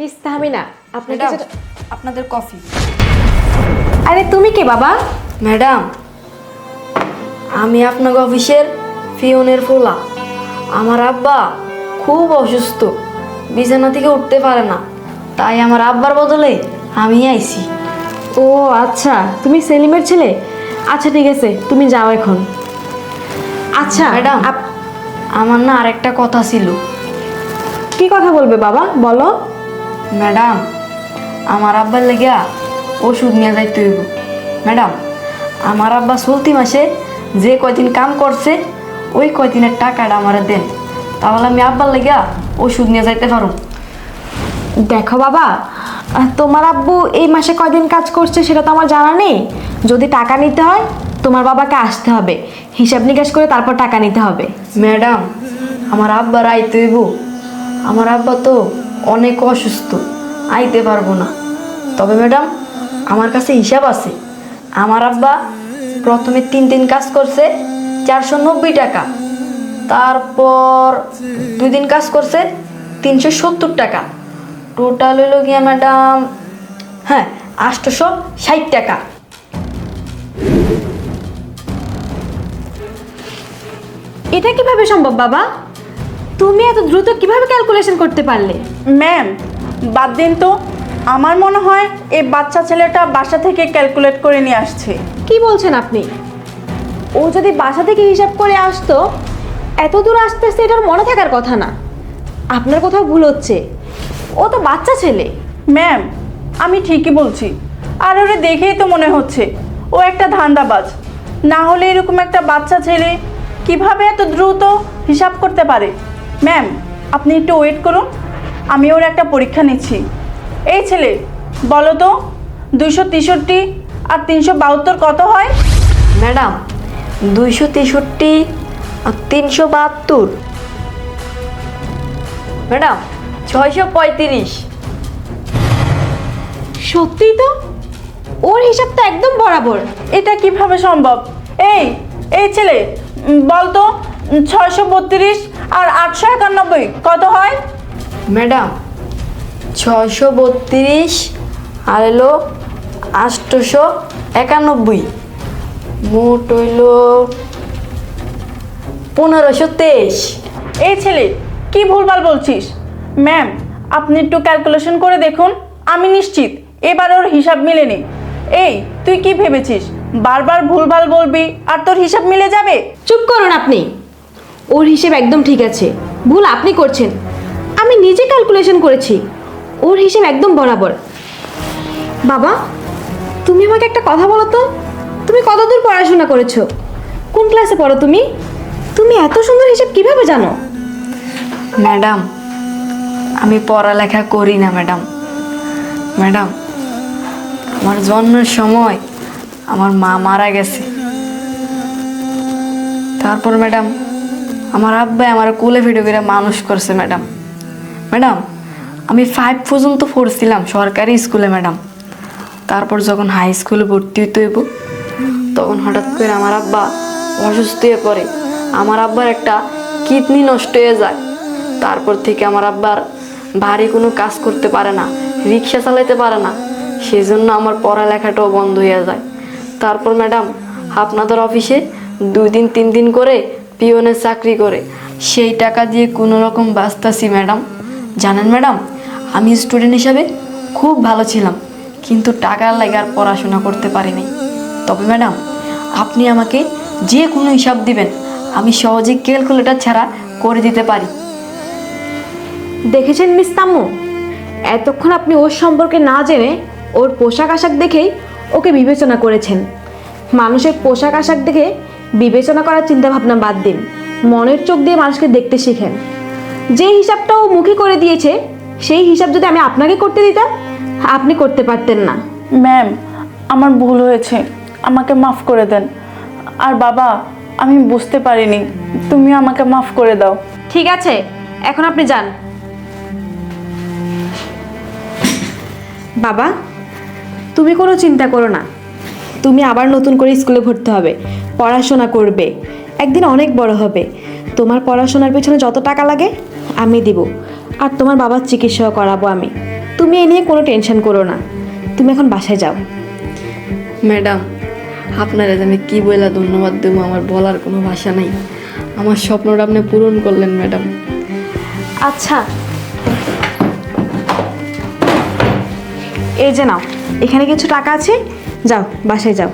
Miss Tahmina, আপনার madam, কাছে আপনাদের কফি। আরে তুমি কে বাবা? ম্যাডাম, আমি আপনার অফিসের পিয়নের ফোলা। আমার আব্বা খুব অসুস্থ, বিছানা থেকে উঠতে পারে না, তাই আমার আব্বার বদলে আমি আইছি। ও আচ্ছা, তুমি সেলিমের ছেলে। আচ্ছা ঠিক আছে, তুমি যাও এখন। আচ্ছা ম্যাডাম, আমার না আরেকটা কথা ছিল। কি কথা বলবে বাবা, বলো। ম্যাডাম, আমার আব্বার লেগা ওষুধ নিয়ে যাইতে হইব। ম্যাডাম, আমার আব্বা চলতি মাসে যে কয়দিন কাম করছে ওই কয়দিনের টাকাটা আমার দেন, তাহলে আমি আব্বার লেগা ওষুধ নিয়ে যাইতে পারো। দেখো বাবা, তোমার আব্বু এই মাসে কয়দিন কাজ করছে সেটা তো আমার জানা নেই। যদি টাকা নিতে হয় তোমার বাবাকে আসতে হবে, হিসাব নিকাশ করে তারপর টাকা নিতে হবে। ম্যাডাম, আমার আব্বার আইতে হইব। আমার আব্বা তো অনেক অসুস্থ, আইতে পারবো না। তবে ম্যাডাম, আমার কাছে হিসাব আছে। আমার আব্বা প্রথমে 3 দিন কাজ করছে 490 টাকা, তারপর 2 দিন কাজ করছে 370 টাকা, টোটাল হইল গিয়া ম্যাডাম, হ্যাঁ, 860 টাকা। এটা কিভাবে সম্ভব বাবা? তুমি এত দ্রুত কিভাবে ক্যালকুলেশন করতে পারলে? ম্যাম, বাদ দিন তো। আমার মনে হয় এই বাচ্চা ছেলেটা বাসা থেকে ক্যালকুলেট করে নিয়ে আসছে। কি বলছেন আপনি? ও যদি বাসা থেকে হিসাব করে আসতো, এত দূর আসতে আসতে এটার মনে থাকার কথা না। আপনার কোথাও ভুল হচ্ছে, ও তো বাচ্চা ছেলে। ম্যাম, আমি ঠিকই বলছি। আর ওরে দেখেই তো মনে হচ্ছে ও একটা ধান্দাবাজ। না হলে এরকম একটা বাচ্চা ছেলে কিভাবে এত দ্রুত হিসাব করতে পারে? ম্যাম, আপনি একটু ওয়েট করুন, আমি ওর একটা পরীক্ষা নিচ্ছি। এই ছেলে, বলো তো 263 আর 372 কত হয়? ম্যাডাম, 263 আর 372, ম্যাডাম 635। সত্যিই তো, ওর হিসাব তো একদম বরাবর। এটা কিভাবে সম্ভব? এই এই ছেলে, বল তো 632 আর 891 কত হয়? ম্যাডাম, 632 আর এলো 891, মোট হইল 1523। এই ছেলে, কি ভুলভাল বলছিস? ম্যাম, আপনি একটু ক্যালকুলেশন করে দেখুন। আমি নিশ্চিত এবার ওর হিসাব মিলেনি। এই, তুই কি ভেবেছিস বারবার ভুলভাল বলবি আর তোর হিসাব মিলে যাবে? চুপ করুন আপনি। ওর হিসেব একদম ঠিক আছে, ভুল আপনি করছেন। আমি নিজে ক্যালকুলেশন করেছি, ওর হিসেব একদম বরাবর। বাবা, তুমি আমাকে একটা কথা বলো তো, তুমি কতদূর পড়াশোনা করেছো? কোন ক্লাসে পড়ো তুমি? তুমি এত সুন্দর হিসাব কিভাবে জানো? ম্যাডাম, আমি পড়ালেখা করি না ম্যাডাম। ম্যাডাম, আমার জন্মের সময় আমার মা মারা গেছে। তারপর ম্যাডাম, আমার আব্বাই আমার কোলে ভিডিও করে মানুষ করছে ম্যাডাম। ম্যাডাম, আমি 5 পর্যন্ত পড়ছিলাম সরকারি স্কুলে ম্যাডাম। তারপর যখন হাই স্কুলে ভর্তি হইতে হইব, তখন হঠাৎ করে আমার আব্বা অসুস্থ হয়ে পড়ে। আমার আব্বার একটা কিডনি নষ্ট হয়ে যায়। তারপর থেকে আমার আব্বার ভারী কোনো কাজ করতে পারে না, রিক্সা চালাতে পারে না, সেজন্য আমার পড়ালেখাটাও বন্ধ হয়ে যায়। তারপর ম্যাডাম, আপনাদের অফিসে 2 দিন 3 দিন করে পিওনের চাকরি করে সেই টাকা দিয়ে কোনো রকম বাঁচতাছি ম্যাডাম। জানেন ম্যাডাম, আমি স্টুডেন্ট হিসাবে খুব ভালো ছিলাম, কিন্তু টাকার লাগে আর পড়াশোনা করতে পারিনি। তবে ম্যাডাম, আপনি আমাকে যে কোনো হিসাব দিবেন, আমি সহজে ক্যালকুলেটর ছাড়া করে দিতে পারি। দেখেছেন মিস তাম্মু, এতক্ষণ আপনি ওর সম্পর্কে না জেনে ওর পোশাক আশাক দেখেই ওকে বিবেচনা করেছেন। মানুষের পোশাক আশাক দেখে বিবেচনা করার চিন্তা ভাবনা বাদ দিন, মনের চোখ দিয়ে মানুষকে দেখতে শিখেন। যে হিসাবটা ও মুখে করে দিয়েছে সেই হিসাব যদি আমি আপনাকে করতে দিতাম, আপনি করতে পারতেন না। ম্যাম, আমার ভুল হয়েছে, আমাকে মাফ করে দেন। আর বাবা, আমি বুঝতে পারিনি, তুমি আমাকে মাফ করে দাও। ঠিক আছে, এখন আপনি যান। বাবা, তুমি কোনো চিন্তা করো না। তুমি আবার নতুন করে স্কুলে ভর্তি হবে, পড়াশোনা করবে, একদিন অনেক বড় হবে। তোমার পড়াশোনার পেছনে যত টাকা লাগে আমি দিব, আর তোমার বাবার চিকিৎসাও করাবো আমি। তুমি এ নিয়ে কোনো টেনশন করো না, তুমি এখন বাসায় যাও। ম্যাডাম, আপনারা যে আমি কী বলে ধন্যবাদ দেবো, আমার বলার কোনো ভাষা নাই। আমার স্বপ্নটা আপনি পূরণ করলেন ম্যাডাম। আচ্ছা, এই যে নাও, এখানে কিছু টাকা আছে, যাও বাসায় যাও।